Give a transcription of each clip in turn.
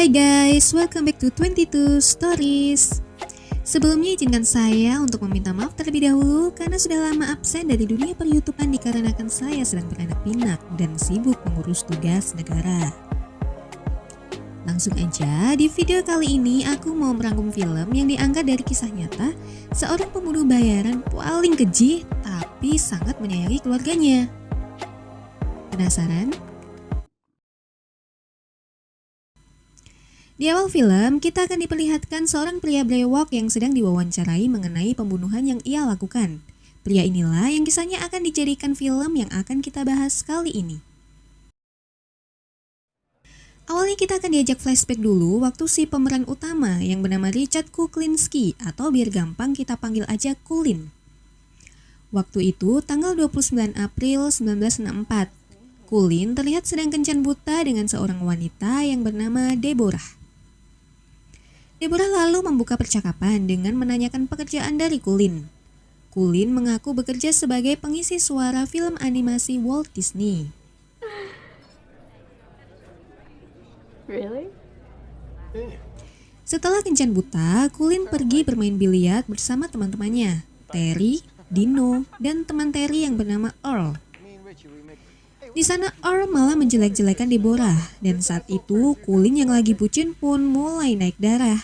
Hai guys, welcome back to 22 Stories. Sebelumnya izinkan saya untuk meminta maaf terlebih dahulu karena sudah lama absen dari dunia per-YouTubean dikarenakan saya sedang beranak pinak dan sibuk mengurus tugas negara. Langsung aja, di video kali ini aku mau merangkum film yang diangkat dari kisah nyata seorang pembunuh bayaran paling keji tapi sangat menyayangi keluarganya. Penasaran? Di awal film, kita akan diperlihatkan seorang pria brewok yang sedang diwawancarai mengenai pembunuhan yang ia lakukan. Pria inilah yang kisahnya akan dijadikan film yang akan kita bahas kali ini. Awalnya kita akan diajak flashback dulu waktu si pemeran utama yang bernama Richard Kuklinski atau biar gampang kita panggil aja Kulin. Waktu itu tanggal 29 April 1964. Kulin terlihat sedang kencan buta dengan seorang wanita yang bernama Deborah. Deborah lalu membuka percakapan dengan menanyakan pekerjaan dari Kulin. Kulin mengaku bekerja sebagai pengisi suara film animasi Walt Disney. Really? Setelah kencan buta, Kulin pergi bermain biliar bersama teman-temannya, Terry, Dino, dan teman Terry yang bernama Earl. Di sana Earl malah menjelek-jelekan Deborah, dan saat itu Kulin yang lagi bucin pun mulai naik darah.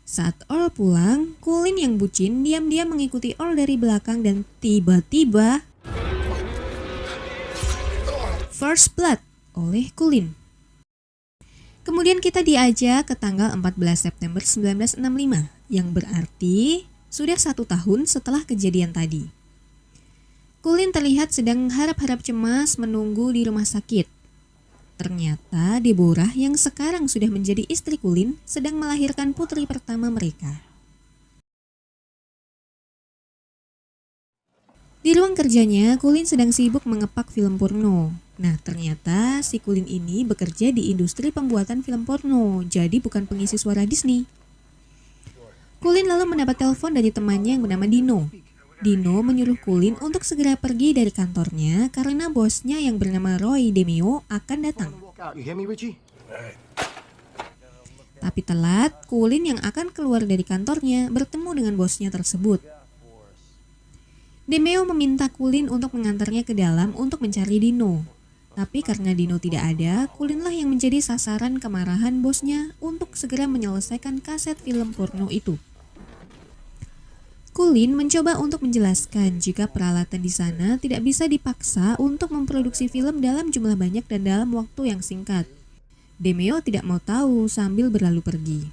Saat Earl pulang, Kulin yang bucin diam-diam mengikuti Earl dari belakang dan tiba-tiba First Blood oleh Kulin. Kemudian kita diajak ke tanggal 14 September 1965, yang berarti sudah 1 tahun setelah kejadian tadi. Kulin terlihat sedang harap-harap cemas menunggu di rumah sakit. Ternyata Deborah yang sekarang sudah menjadi istri Kulin sedang melahirkan putri pertama mereka. Di ruang kerjanya, Kulin sedang sibuk mengepak film porno. Nah, ternyata si Kulin ini bekerja di industri pembuatan film porno, jadi bukan pengisi suara Disney. Kulin lalu mendapat telepon dari temannya yang bernama Dino. Dino menyuruh Kulin untuk segera pergi dari kantornya karena bosnya yang bernama Roy DeMeo akan datang. Tapi telat, Kulin yang akan keluar dari kantornya bertemu dengan bosnya tersebut. DeMeo meminta Kulin untuk mengantarnya ke dalam untuk mencari Dino. Tapi karena Dino tidak ada, Kulinlah yang menjadi sasaran kemarahan bosnya untuk segera menyelesaikan kaset film porno itu. Kulin mencoba untuk menjelaskan jika peralatan di sana tidak bisa dipaksa untuk memproduksi film dalam jumlah banyak dan dalam waktu yang singkat. DeMeo tidak mau tahu sambil berlalu pergi.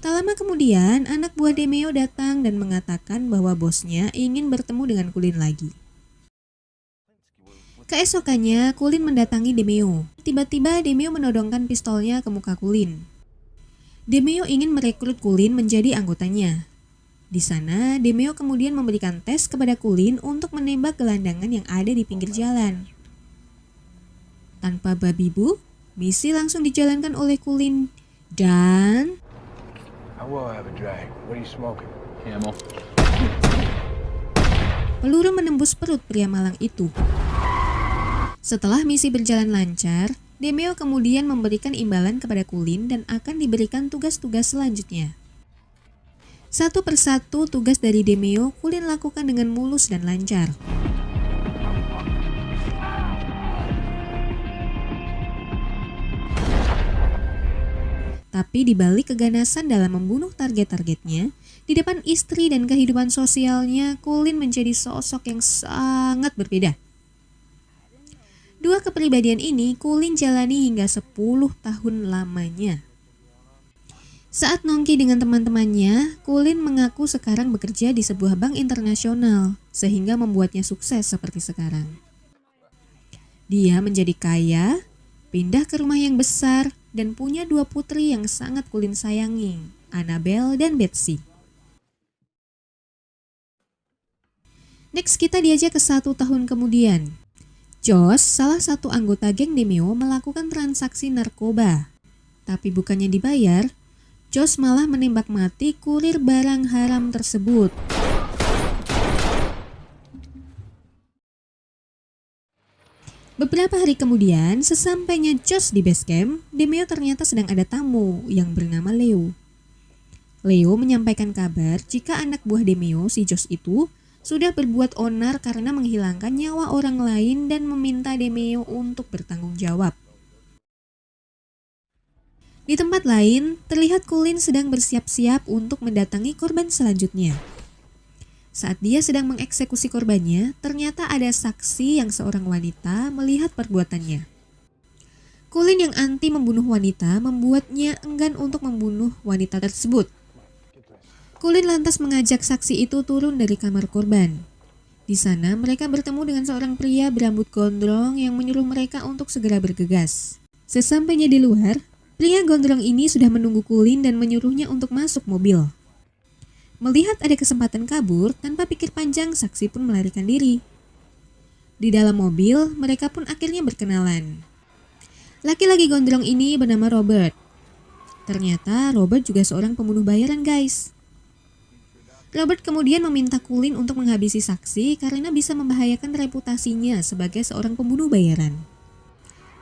Tak lama kemudian, anak buah DeMeo datang dan mengatakan bahwa bosnya ingin bertemu dengan Kulin lagi. Keesokannya, Kulin mendatangi DeMeo. Tiba-tiba DeMeo menodongkan pistolnya ke muka Kulin. DeMeo ingin merekrut Kulin menjadi anggotanya. Di sana, DeMeo kemudian memberikan tes kepada Kulin untuk menembak gelandangan yang ada di pinggir jalan. Tanpa babi bu, misi langsung dijalankan oleh Kulin dan peluru menembus perut pria malang itu. Setelah misi berjalan lancar, DeMeo kemudian memberikan imbalan kepada Kulin dan akan diberikan tugas-tugas selanjutnya. Satu persatu tugas dari DeMeo Kulin lakukan dengan mulus dan lancar. Tapi di balik keganasan dalam membunuh target-targetnya, di depan istri dan kehidupan sosialnya, Kulin menjadi sosok yang sangat berbeda. Dua kepribadian ini Kulin jalani hingga 10 tahun lamanya. Saat nongki dengan teman-temannya, Kulin mengaku sekarang bekerja di sebuah bank internasional, sehingga membuatnya sukses seperti sekarang. Dia menjadi kaya, pindah ke rumah yang besar, dan punya 2 putri yang sangat Kulin sayangi, Annabelle dan Betsy. Next kita diajak ke 1 tahun kemudian. Josh, salah satu anggota geng DeMeo, melakukan transaksi narkoba. Tapi bukannya dibayar, Josh malah menembak mati kurir barang haram tersebut. Beberapa hari kemudian, sesampainya Josh di base camp, Demeo ternyata sedang ada tamu yang bernama Leo. Leo menyampaikan kabar jika anak buah Demeo, si Josh itu, sudah berbuat onar karena menghilangkan nyawa orang lain dan meminta Demeo untuk bertanggung jawab. Di tempat lain, terlihat Colin sedang bersiap-siap untuk mendatangi korban selanjutnya. Saat dia sedang mengeksekusi korbannya, ternyata ada saksi yang seorang wanita melihat perbuatannya. Colin yang anti membunuh wanita membuatnya enggan untuk membunuh wanita tersebut. Colin lantas mengajak saksi itu turun dari kamar korban. Di sana mereka bertemu dengan seorang pria berambut gondrong yang menyuruh mereka untuk segera bergegas. Sesampainya di luar, pria gondrong ini sudah menunggu Colin dan menyuruhnya untuk masuk mobil. Melihat ada kesempatan kabur, tanpa pikir panjang saksi pun melarikan diri. Di dalam mobil, mereka pun akhirnya berkenalan. Laki-laki gondrong ini bernama Robert. Ternyata Robert juga seorang pembunuh bayaran, guys. Robert kemudian meminta Colin untuk menghabisi saksi karena bisa membahayakan reputasinya sebagai seorang pembunuh bayaran.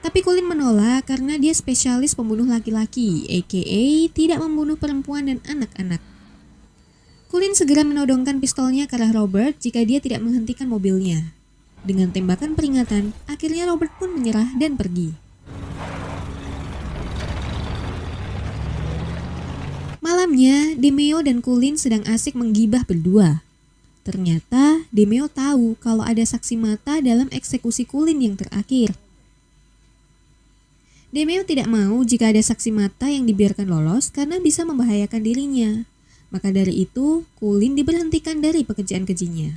Tapi Colin menolak karena dia spesialis pembunuh laki-laki, aka tidak membunuh perempuan dan anak-anak. Colin segera menodongkan pistolnya ke arah Robert jika dia tidak menghentikan mobilnya. Dengan tembakan peringatan, akhirnya Robert pun menyerah dan pergi. Malamnya, Demeo dan Colin sedang asik menggibah berdua. Ternyata, Demeo tahu kalau ada saksi mata dalam eksekusi Colin yang terakhir. Demeo tidak mau jika ada saksi mata yang dibiarkan lolos karena bisa membahayakan dirinya. Maka dari itu, Colin diberhentikan dari pekerjaan kejinya.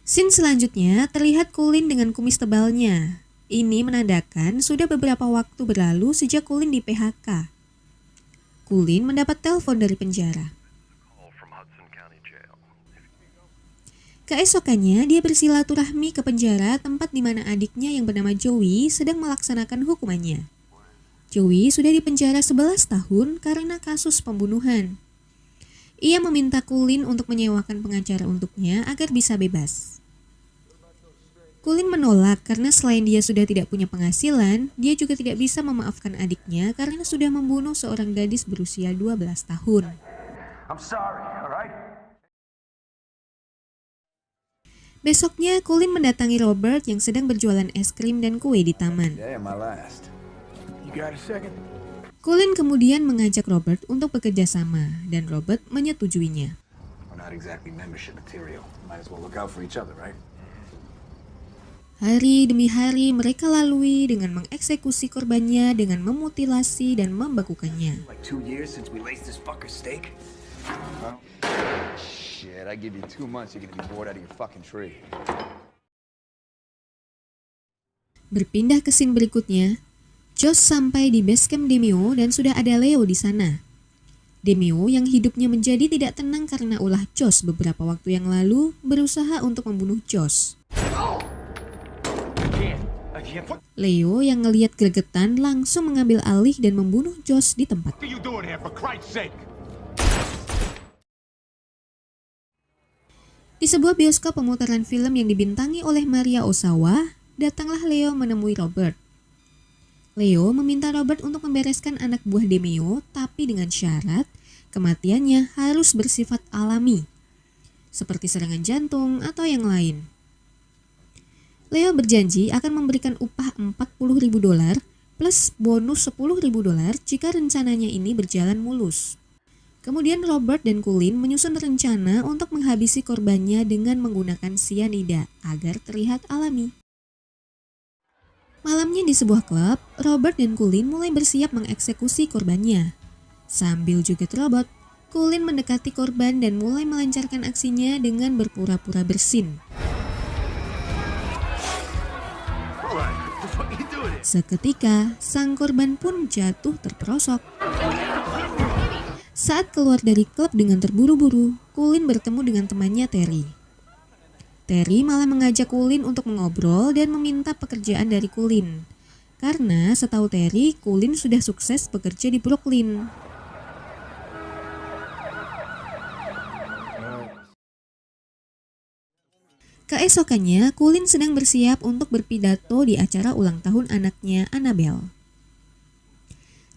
Scene selanjutnya terlihat Colin dengan kumis tebalnya. Ini menandakan sudah beberapa waktu berlalu sejak Colin di PHK. Colin mendapat telepon dari penjara. Keesokannya, dia bersilaturahmi ke penjara tempat di mana adiknya yang bernama Joey sedang melaksanakan hukumannya. Joey sudah dipenjara 11 tahun karena kasus pembunuhan. Ia meminta Colin untuk menyewakan pengacara untuknya agar bisa bebas. Colin menolak karena selain dia sudah tidak punya penghasilan, dia juga tidak bisa memaafkan adiknya karena sudah membunuh seorang gadis berusia 12 tahun. I'm sorry, alright? Besoknya, Colin mendatangi Robert yang sedang berjualan es krim dan kue di taman. Damn, my last. You got a second? Colin kemudian mengajak Robert untuk bekerja sama dan Robert menyetujuinya. We're not exactly membership material. Might as well look out for each other, right? Hari demi hari mereka lalui dengan mengeksekusi korbannya dengan memutilasi dan membekukannya. Like 2 years since we laced this fucker's steak? Shit, I give you 2 months, you're gonna be bored out of your fucking tree. Berpindah ke scene berikutnya, Josh sampai di base camp Demeo dan sudah ada Leo di sana. Demeo yang hidupnya menjadi tidak tenang karena ulah Josh beberapa waktu yang lalu berusaha untuk membunuh Josh. Leo yang ngelihat gregetan langsung mengambil alih dan membunuh Josh di tempat. Di sebuah bioskop pemutaran film yang dibintangi oleh Maria Ozawa, datanglah Leo menemui Robert. Leo meminta Robert untuk membereskan anak buah Demeo, tapi dengan syarat kematiannya harus bersifat alami, seperti serangan jantung atau yang lain. Leo berjanji akan memberikan upah $40.000 plus bonus $10.000 jika rencananya ini berjalan mulus. Kemudian Robert dan Colin menyusun rencana untuk menghabisi korbannya dengan menggunakan sianida agar terlihat alami. Malamnya di sebuah klub, Robert dan Colin mulai bersiap mengeksekusi korbannya. Sambil joget robot, Colin mendekati korban dan mulai melancarkan aksinya dengan berpura-pura bersin. Seketika, sang korban pun jatuh terperosok. Saat keluar dari klub dengan terburu-buru, Colin bertemu dengan temannya Terry. Terry malah mengajak Colin untuk mengobrol dan meminta pekerjaan dari Colin. Karena setahu Terry, Colin sudah sukses bekerja di Brooklyn. Keesokannya, Cullen sedang bersiap untuk berpidato di acara ulang tahun anaknya Annabelle.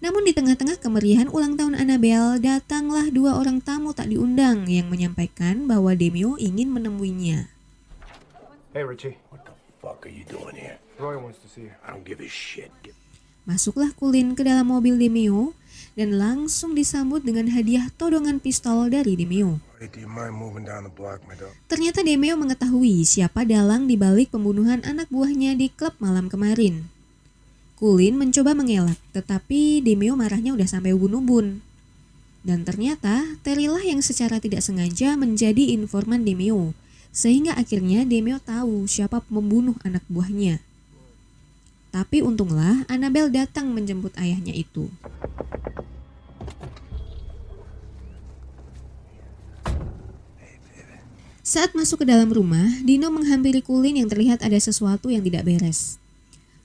Namun di tengah-tengah kemeriahan ulang tahun Annabelle, datanglah dua orang tamu tak diundang yang menyampaikan bahwa Demio ingin menemuinya. Hey, Richie. What the fuck are you doing here? Roy wants to see you. I don't give a shit. Masuklah Cullen ke dalam mobil Demio dan langsung disambut dengan hadiah todongan pistol dari Demio. Hey, do you mind moving down the block, my dog? Ternyata Demio mengetahui siapa dalang di balik pembunuhan anak buahnya di klub malam kemarin. Cullen mencoba mengelak, tetapi Demio marahnya udah sampai ubun-ubun. Dan ternyata Terry lah yang secara tidak sengaja menjadi informan Demio, sehingga akhirnya Demio tahu siapa pembunuh anak buahnya. Tapi untunglah Annabelle datang menjemput ayahnya itu. Saat masuk ke dalam rumah, Dino menghampiri Cullen yang terlihat ada sesuatu yang tidak beres.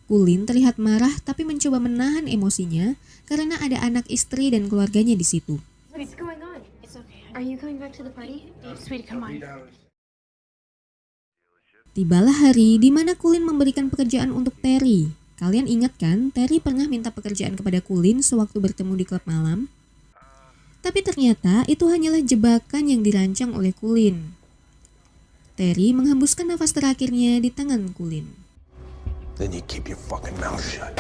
Cullen terlihat marah tapi mencoba menahan emosinya karena ada anak istri dan keluarganya di situ. What's going on? It's okay. Are you coming back to the party? Sweetie, come on. Tibalah hari di mana Cullen memberikan pekerjaan untuk Terry. Kalian ingat kan, Terry pernah minta pekerjaan kepada Cullen sewaktu bertemu di klub malam? Tapi ternyata itu hanyalah jebakan yang dirancang oleh Cullen. Terry menghembuskan nafas terakhirnya di tangan Cullen. Then you keep your fucking mouth shut.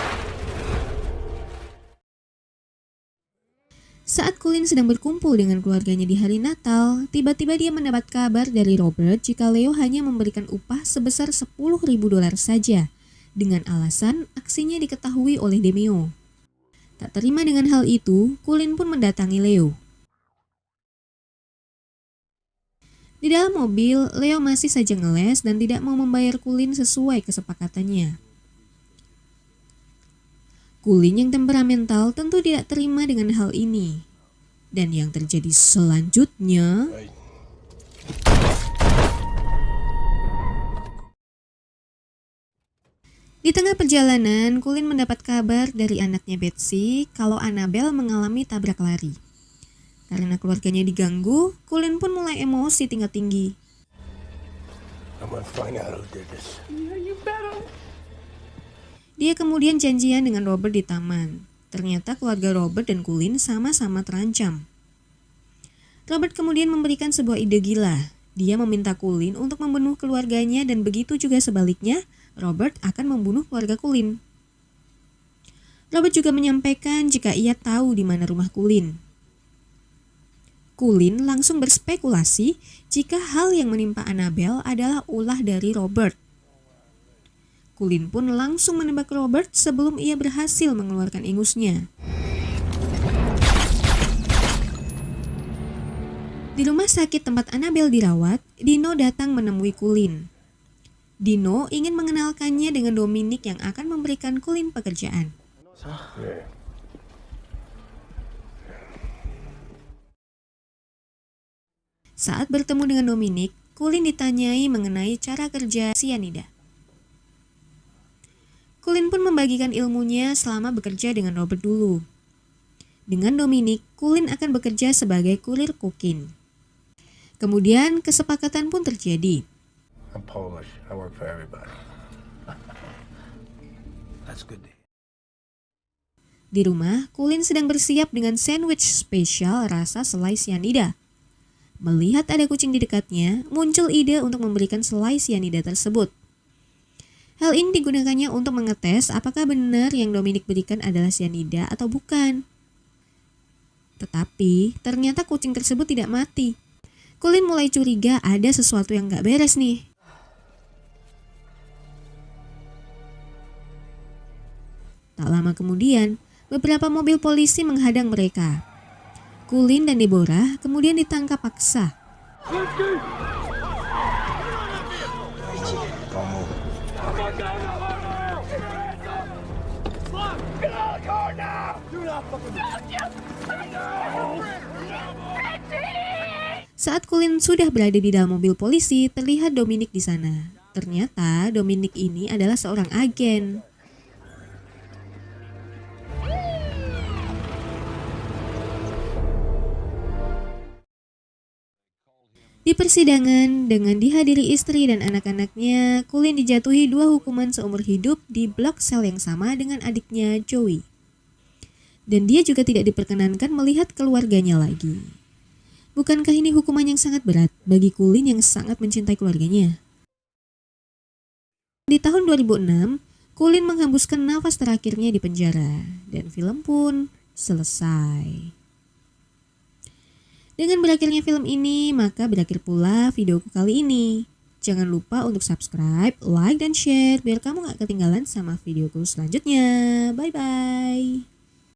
Saat Cullen sedang berkumpul dengan keluarganya di hari Natal, tiba-tiba dia mendapat kabar dari Robert jika Leo hanya memberikan upah sebesar $10.000 saja, dengan alasan aksinya diketahui oleh Demio. Tak terima dengan hal itu, Cullen pun mendatangi Leo. Di dalam mobil, Leo masih saja ngeles dan tidak mau membayar Cullen sesuai kesepakatannya. Cullen yang temperamental tentu tidak terima dengan hal ini. Dan yang terjadi selanjutnya... Di tengah perjalanan, Cullen mendapat kabar dari anaknya Betsy kalau Annabelle mengalami tabrak lari. Karena keluarganya diganggu, Cullen pun mulai emosi tingkat tinggi. I'm gonna find out who did this. Dia kemudian janjian dengan Robert di taman. Ternyata keluarga Robert dan Cullen sama-sama terancam. Robert kemudian memberikan sebuah ide gila. Dia meminta Cullen untuk membunuh keluarganya dan begitu juga sebaliknya, Robert akan membunuh keluarga Cullen. Robert juga menyampaikan jika ia tahu di mana rumah Cullen. Cullen langsung berspekulasi jika hal yang menimpa Annabelle adalah ulah dari Robert. Cullen pun langsung menembak Robert sebelum ia berhasil mengeluarkan ingusnya. Di rumah sakit tempat Annabelle dirawat, Dino datang menemui Cullen. Dino ingin mengenalkannya dengan Dominic yang akan memberikan Cullen pekerjaan. Yeah. Saat bertemu dengan Dominic, Cullen ditanyai mengenai cara kerja sianida. Cullen pun membagikan ilmunya selama bekerja dengan Robert dulu. Dengan Dominic, Cullen akan bekerja sebagai kurir kokain. Kemudian kesepakatan pun terjadi. I'm Polish. I work for everybody. That's good. Di rumah, Cullen sedang bersiap dengan sandwich spesial rasa selai sianida. Melihat ada kucing di dekatnya, muncul ide untuk memberikan selai sianida tersebut. Hal ini digunakannya untuk mengetes apakah benar yang Dominic berikan adalah sianida atau bukan. Tetapi, ternyata kucing tersebut tidak mati. Cullen mulai curiga ada sesuatu yang gak beres nih. Tak lama kemudian, beberapa mobil polisi menghadang mereka. Cullen dan Deborah kemudian ditangkap paksa. Saat Cullen sudah berada di dalam mobil polisi, terlihat Dominic di sana. Ternyata Dominic ini adalah seorang agen. Di persidangan, dengan dihadiri istri dan anak-anaknya, Cullen dijatuhi 2 hukuman seumur hidup di blok sel yang sama dengan adiknya Joey. Dan dia juga tidak diperkenankan melihat keluarganya lagi. Bukankah ini hukuman yang sangat berat bagi Cullen yang sangat mencintai keluarganya? Di tahun 2006, Cullen menghembuskan nafas terakhirnya di penjara, dan film pun selesai. Dengan berakhirnya film ini, maka berakhir pula videoku kali ini. Jangan lupa untuk subscribe, like, dan share biar kamu gak ketinggalan sama videoku selanjutnya. Bye-bye.